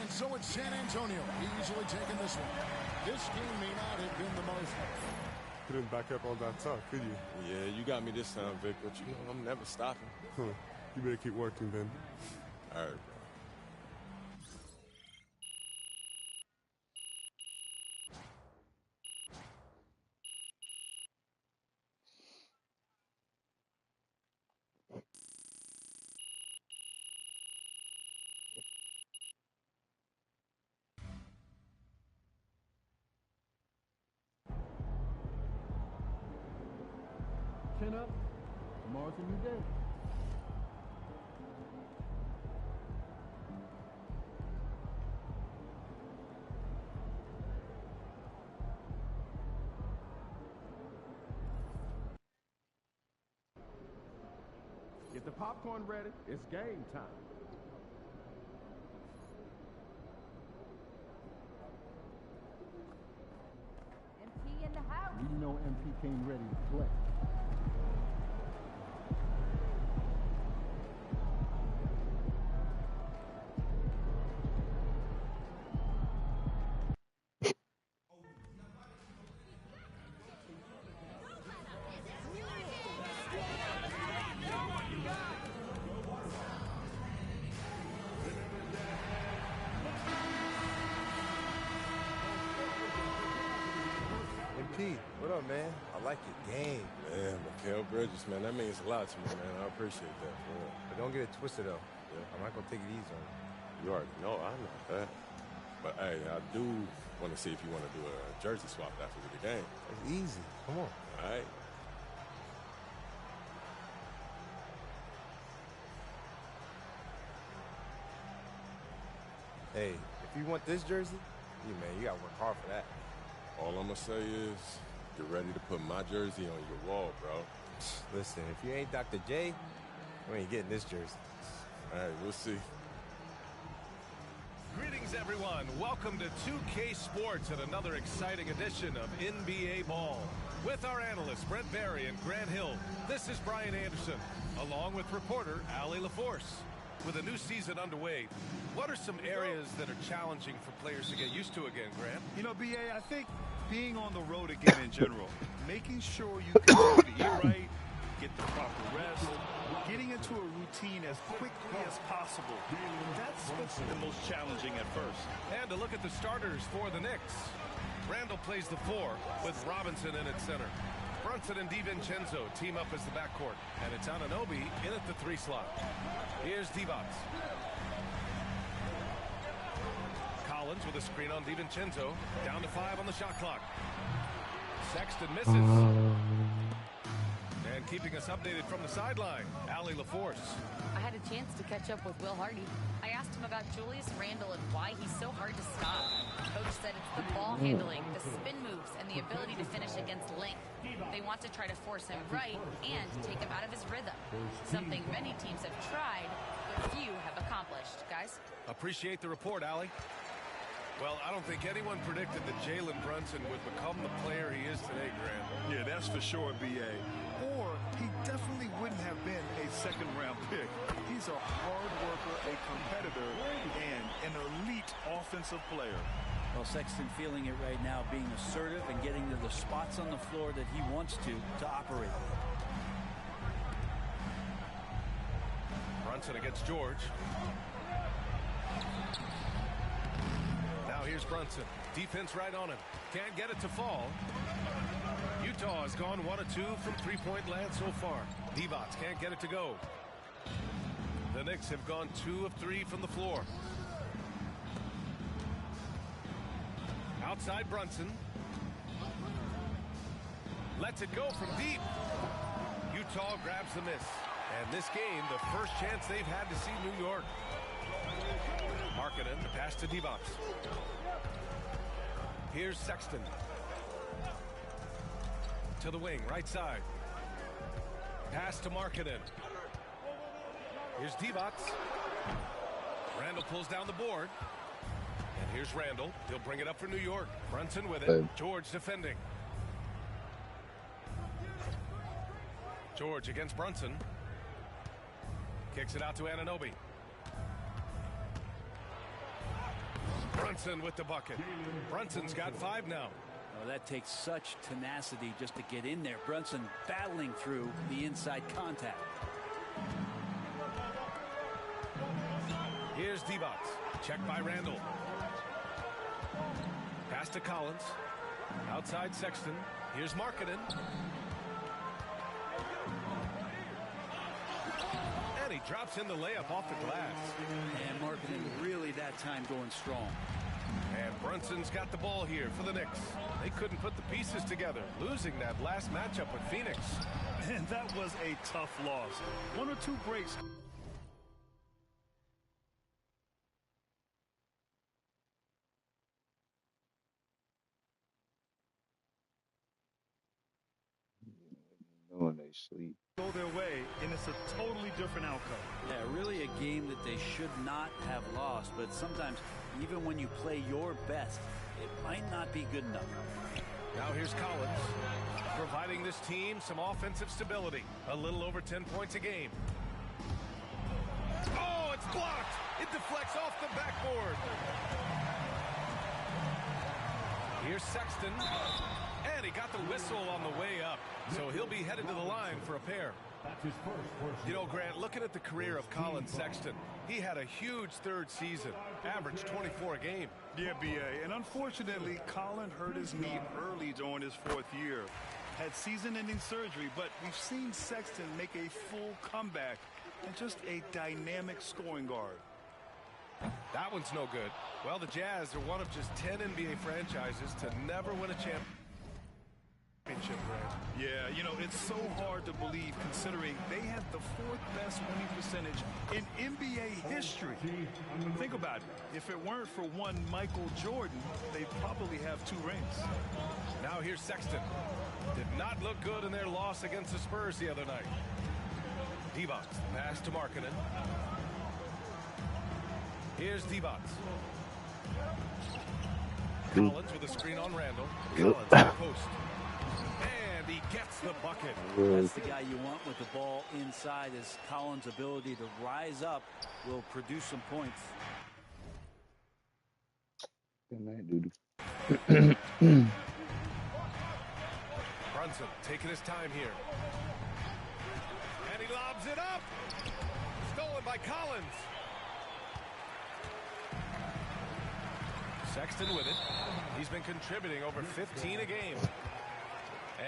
And so it's San Antonio easily taking this one. This game may not have been the most. Couldn't back up all that talk, could you? Yeah, you got me this time, Vic, but you know I'm never stopping. Huh. You better keep working, then. All right, bro. Chin up. Tomorrow's a new day. Get the popcorn ready. It's game time. You know MP came ready to play. What up, man? I like your game. Man, Mikal Bridges, man, that means a lot to me, man. I appreciate that, for real. But don't get it twisted, though. Yeah. I'm not going to take it easy on you. You already know I know that. But, hey, I do want to see if you want to do a jersey swap after the game. It's easy. Come on. All right. Hey, if you want this jersey, man, you got to work hard for that. All I'm going to say is get ready to put my jersey on your wall, bro. Listen, if you ain't Dr. J, we ain't getting this jersey. All right, we'll see. Greetings, everyone. Welcome to 2K Sports and another exciting edition of NBA Ball. With our analysts, Brent Barry and Grant Hill, this is Brian Anderson, along with reporter Allie LaForce. With a new season underway, what are some areas that are challenging for players to get used to again, Grant? You know, B.A., I think being on the road again in general, making sure you continue to eat right, get the proper rest, getting into a routine as quickly as possible. That's what's the most challenging at first. And to look at the starters for the Knicks. Randall plays the 4 with Robinson in at center. Brunson and DiVincenzo team up as the backcourt. And it's Anunoby in at the 3 slot. Here's Divac. Collins with a screen on DiVincenzo. Down to 5 on the shot clock. Sexton misses. And keeping us updated from the sideline, Allie LaForce. I had a chance to catch up with Will Hardy. I asked him about Julius Randle and why he's so hard to stop. Coach said it's the ball handling, the spin moves, and the ability to finish against length. They want to try to force him right and take him out of his rhythm. Something many teams have tried, but few have accomplished. Guys? Appreciate the report, Allie. Well, I don't think anyone predicted that Jalen Brunson would become the player he is today, Grant. Yeah, that's for sure, B.A. Or he definitely wouldn't have been a second-round pick. He's a hard worker, a competitor, and an elite offensive player. Well, Sexton feeling it right now, being assertive and getting to the spots on the floor that he wants to operate. Brunson against George. Now here's Brunson. Defense right on him. Can't get it to fall. Utah has gone 1 of 2 from three-point land so far. Divac can't get it to go. The Knicks have gone 2 of 3 from the floor. Outside Brunson. Lets it go from deep. Utah grabs the miss. And this game, the first chance they've had to see New York. Markkanen, the pass to Divac. Here's Sexton. To the wing, right side. Pass to Markkanen. Here's Divac. Randall pulls down the board. And here's Randall. He'll bring it up for New York. Brunson with it. George defending. George against Brunson. Kicks it out to Anunoby. Brunson with the bucket. Brunson's got 5 now. Oh, that takes such tenacity just to get in there. Brunson battling through the inside contact. Here's Divac. Checked by Randall. Pass to Collins. Outside Sexton. Here's Markkanen. And he drops in the layup off the glass. And Markkanen really that time going strong. And Brunson's got the ball here for the Knicks. They couldn't put the pieces together, losing that last matchup with Phoenix. And that was a tough loss. 1 or 2 breaks. When they sleep. Go their way, and it's a totally different outcome. Yeah, really a game that they should not have lost, but sometimes even when you play your best, it might not be good enough. Now here's Collins, providing this team some offensive stability. A little over 10 points a game. Oh, it's blocked. It deflects off the backboard. Here's Sexton. And he got the whistle on the way up. So he'll be headed to the line for a pair. You know, Grant, looking at the career of Colin Sexton, he had a huge third season, averaged 24 a game. Yeah, B.A. And unfortunately, Colin hurt his knee early during his 4th year. Had season-ending surgery, but we've seen Sexton make a full comeback and just a dynamic scoring guard. That one's no good. Well, the Jazz are one of just 10 NBA franchises to never win a championship. Yeah, you know, it's so hard to believe considering they had the 4th best winning percentage in NBA history. Think about it. If it weren't for one Michael Jordan, they'd probably have 2 rings. Now here's Sexton. Did not look good in their loss against the Spurs the other night. Divac, pass to Markkanen. Here's Divac. Collins with a screen on Randall. Collins at the post. And he gets the bucket. That's the guy you want with the ball inside, as Collins' ability to rise up will produce some points. Good night, dude. Brunson taking his time here. And he lobs it up. Stolen by Collins. Sexton with it. He's been contributing over 15 a game.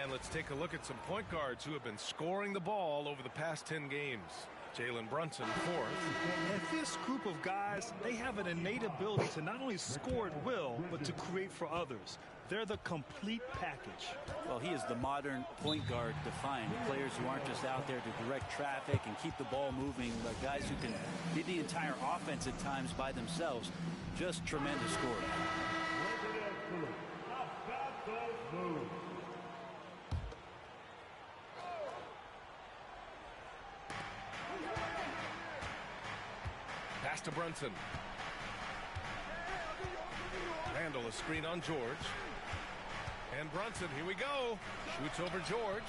And let's take a look at some point guards who have been scoring the ball over the past 10 games. Jalen Brunson, 4th. And this group of guys, they have an innate ability to not only score at will, but to create for others. They're the complete package. Well, he is the modern point guard defined. Players who aren't just out there to direct traffic and keep the ball moving, but guys who can lead the entire offense at times by themselves. Just tremendous scoring. Pass to Brunson. Randall, a screen on George. And Brunson, here we go. Shoots over George.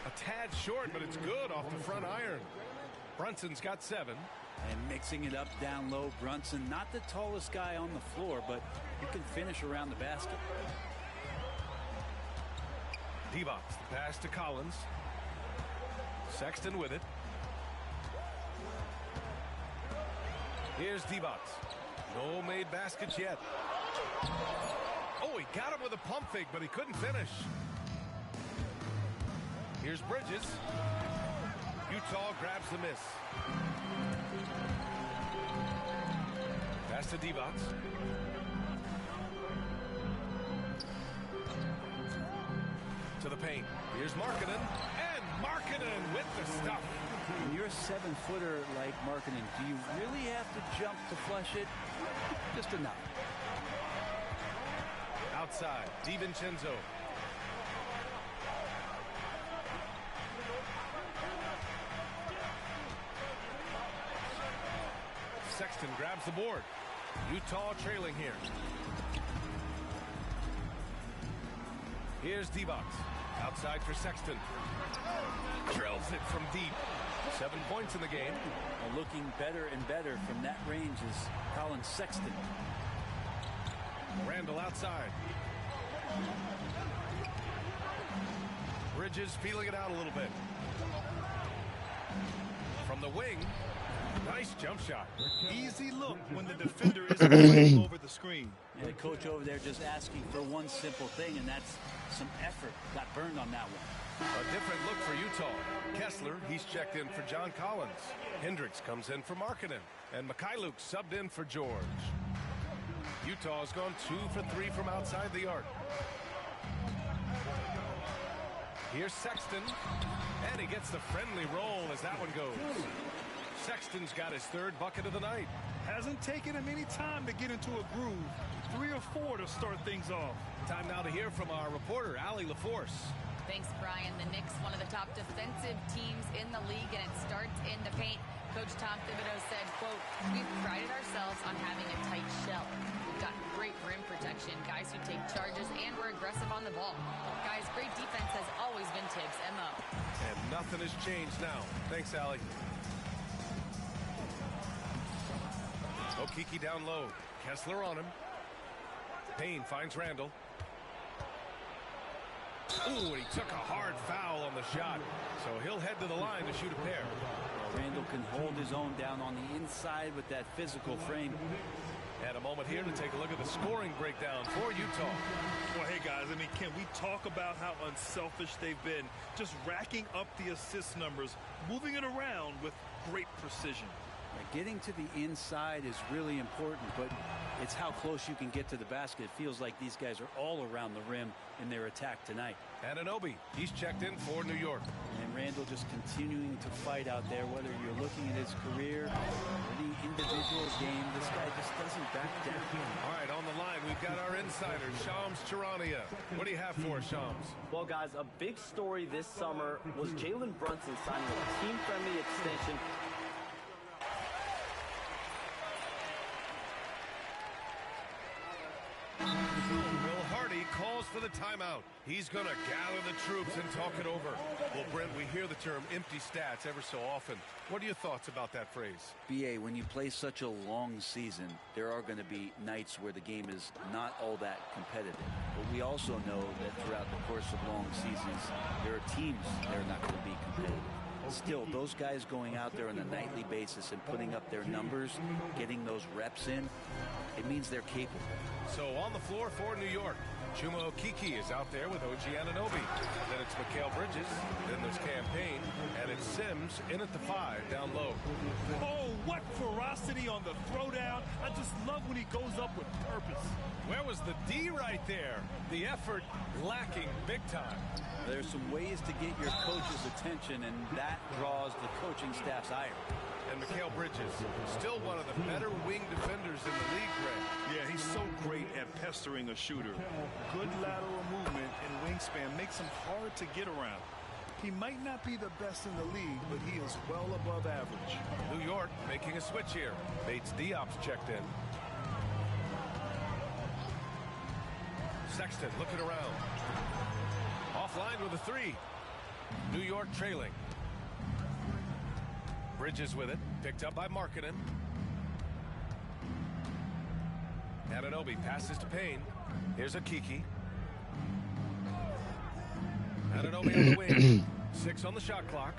A tad short, but it's good off the front iron. Brunson's got 7. And mixing it up down low, Brunson, not the tallest guy on the floor, but he can finish around the basket. Divac, the pass to Collins. Sexton with it. Here's Divac. No made baskets yet. Oh, he got him with a pump fake, but he couldn't finish. Here's Bridges. Utah grabs the miss. Pass to Divac. To the paint. Here's Markkanen. And Markkanen with the stuff. When you're a 7-footer like Markkanen, do you really have to jump to flush it? Just enough. Outside, DiVincenzo. Sexton grabs the board. Utah trailing here. Here's Divac. Outside for Sexton. Drills it from deep. 7 points in the game. Well, looking better and better from that range is Colin Sexton. Randall outside. Bridges feeling it out a little bit. From the wing. Nice jump shot. Easy look when the defender isn't playing over the screen. And the coach over there just asking for one simple thing, and that's some effort. Got burned on that one. A different look for Utah. Kessler, he's checked in for John Collins. Hendricks comes in for Markkanen. And Mikhailuk subbed in for George. Utah's gone 2 for 3 from outside the arc. Here's Sexton. And he gets the friendly roll as that one goes. Sexton's got his 3rd bucket of the night. Hasn't taken him any time to get into a groove. 3 or 4 to start things off. Time now to hear from our reporter, Allie LaForce. Thanks, Brian. The Knicks, one of the top defensive teams in the league, and it starts in the paint. Coach Tom Thibodeau said, quote, "We've prided ourselves on having a tight shell. We've got great rim protection, guys who take charges, and we're aggressive on the ball. Guys, great defense has always been Tibbs' MO." And nothing has changed now. Thanks, Allie. Okeke down low. Kessler on him. Payne finds Randall. Ooh, he took a hard foul on the shot. So he'll head to the line to shoot a pair. Randall can hold his own down on the inside with that physical frame. And a moment here to take a look at the scoring breakdown for Utah. Well, hey, guys, I mean, can we talk about how unselfish they've been? Just racking up the assist numbers, moving it around with great precision. Getting to the inside is really important, but it's how close you can get to the basket. It feels like these guys are all around the rim in their attack tonight. Anunoby, he's checked in for New York. And Randall just continuing to fight out there, whether you're looking at his career or the individual game, this guy just doesn't back down. All right, on the line, we've got our insider, Shams Charania. What do you have for us, Shams? Well, guys, a big story this summer was Jalen Brunson signing a team-friendly extension. Will Hardy calls for the timeout. He's going to gather the troops and talk it over. Well, Brent, we hear the term empty stats ever so often. What are your thoughts about that phrase? BA, when you play such a long season, there are going to be nights where the game is not all that competitive. But we also know that throughout the course of long seasons, there are teams that are not going to be competitive. Still, those guys going out there on a nightly basis and putting up their numbers, getting those reps in, it means they're capable. So on the floor for New York, Chuma Okeke is out there with OG Anunoby. Then it's Mikal Bridges. Then there's Cam Payne. And it's Sims in at the 5 down low. Oh, what ferocity on the throwdown. I just love when he goes up with purpose. Where was the D right there? The effort lacking big time. There's some ways to get your coach's attention, and that draws the coaching staff's ire. And Mikal Bridges, still one of the better wing defenders in the league, Greg. Yeah, he's so great at pestering a shooter. Good lateral movement and wingspan makes him hard to get around. He might not be the best in the league, but he is well above average. New York making a switch here. Bates Diop's checked in. Sexton looking around. Offline with a 3. New York trailing. Bridges with it, picked up by Markkanen. Anunoby passes to Payne. Here's Okeke. Anunoby on the wing. 6 on the shot clock.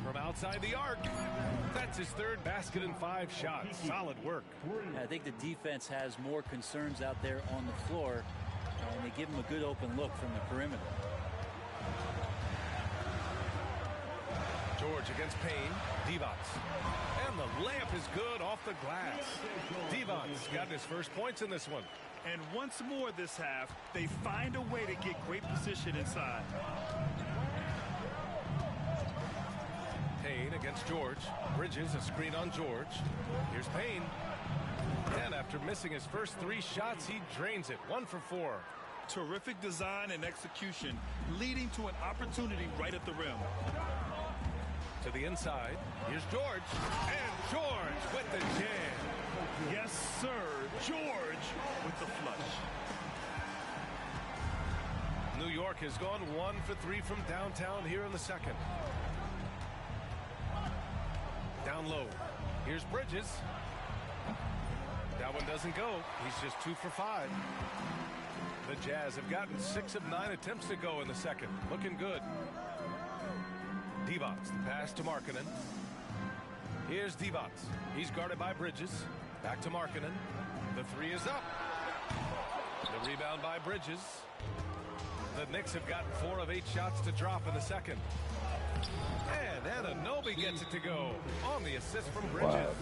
From outside the arc. That's his 3rd basket in 5 shots. Solid work. I think the defense has more concerns out there on the floor, and they give him a good open look from the perimeter. George against Payne. Divac. And the layup is good off the glass. Divac's got his first points in this one. And once more this half, they find a way to get great position inside. Payne against George. Bridges, a screen on George. Here's Payne. And after missing his first 3 shots, he drains it. 1 for 4. Terrific design and execution, leading to an opportunity right at the rim. To the inside. Here's George. And George with the jam. Yes, sir. George with the flush. New York has gone 1 for 3 from downtown here in the second. Down low. Here's Bridges. That one doesn't go. He's just 2 for 5. The Jazz have gotten 6 of 9 attempts to go in the second. Looking good. Divac, the pass to Markkanen. Here's Divac. He's guarded by Bridges. Back to Markkanen. The 3 is up. The rebound by Bridges. The Knicks have gotten 4 of 8 shots to drop in the second. And Anunoby gets it to go on the assist from Bridges.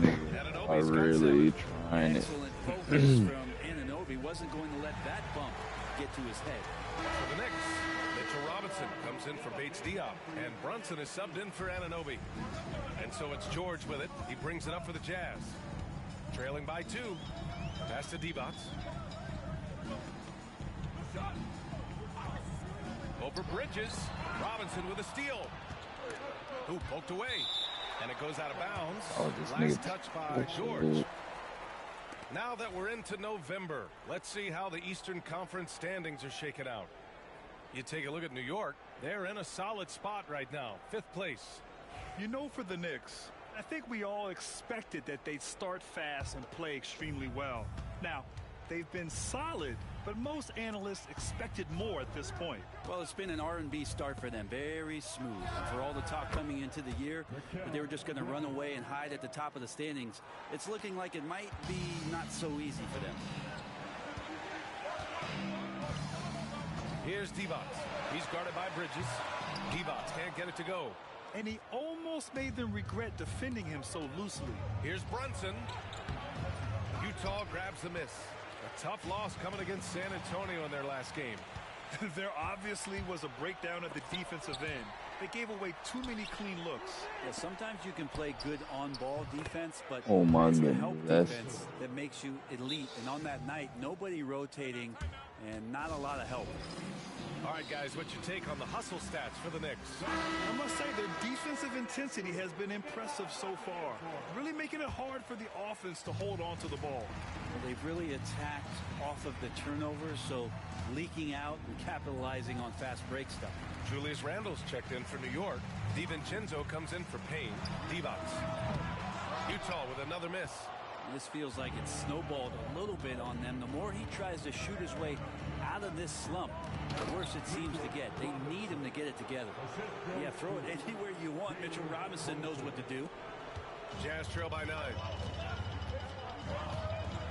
Wow. I really trying it. Excellent focus from Anunoby. Wasn't going to let that bump get to his head. For the Knicks, Mitchell Robinson comes in for Bates Diop, and Brunson is subbed in for Anunoby. And so it's George with it. He brings it up for the Jazz. Trailing by 2. Pass to Divac. Over Bridges. Robinson with a steal. Who poked away. And it goes out of bounds. Oh, this Last nigga. touch by George. Now that we're into November, let's see how the Eastern Conference standings are shaken out. You take a look at New York. They're in a solid spot right now, 5th place. You know, for the Knicks, I think we all expected that they'd start fast and play extremely well. Now, they've been solid, but most analysts expected more at this point. Well, it's been an R&B start for them, very smooth. And for all the talk coming into the year, that they were just going to run away and hide at the top of the standings, it's looking like it might be not so easy for them. Here's Divac. He's guarded by Bridges. Divac can't get it to go. And he almost made them regret defending him so loosely. Here's Brunson. Utah grabs the miss. A tough loss coming against San Antonio in their last game. There obviously was a breakdown at the defensive end. They gave away too many clean looks. Yeah, sometimes you can play good on-ball defense, but Oh my it's the goodness, help that's- defense that makes you elite. And on that night, nobody rotating and not a lot of help. All right, guys, what's your take on the hustle stats for the Knicks? I must say their defensive intensity has been impressive so far, really making it hard for the offense to hold on to the ball. Well, they've really attacked off of the turnovers, so leaking out and capitalizing on fast break stuff. Julius Randle's checked in for New York. DiVincenzo comes in for Payne. Divac. Utah with another miss. This feels like it's snowballed a little bit on them. The more he tries to shoot his way out of this slump, the worse it seems to get. They need him to get it together. Yeah, throw it anywhere you want. Mitchell Robinson knows what to do. Jazz trail by 9.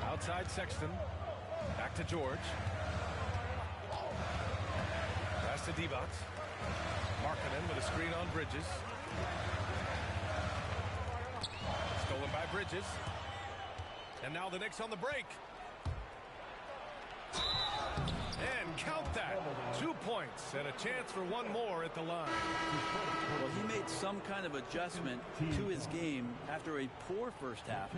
Outside Sexton. Back to George. Pass to Divac. Markkanen with a screen on Bridges. Stolen by Bridges. And now the Knicks on the break. And count that. 2 points and a chance for one more at the line. Well, he made some kind of adjustment to his game after a poor first half.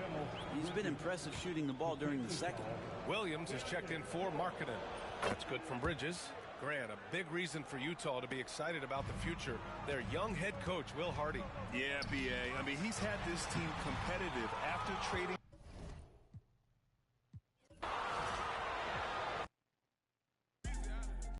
He's been impressive shooting the ball during the second. Williams has checked in for Markkanen. That's good from Bridges. Grant, a big reason for Utah to be excited about the future. Their young head coach, Will Hardy. Yeah, B.A. I mean, he's had this team competitive after trading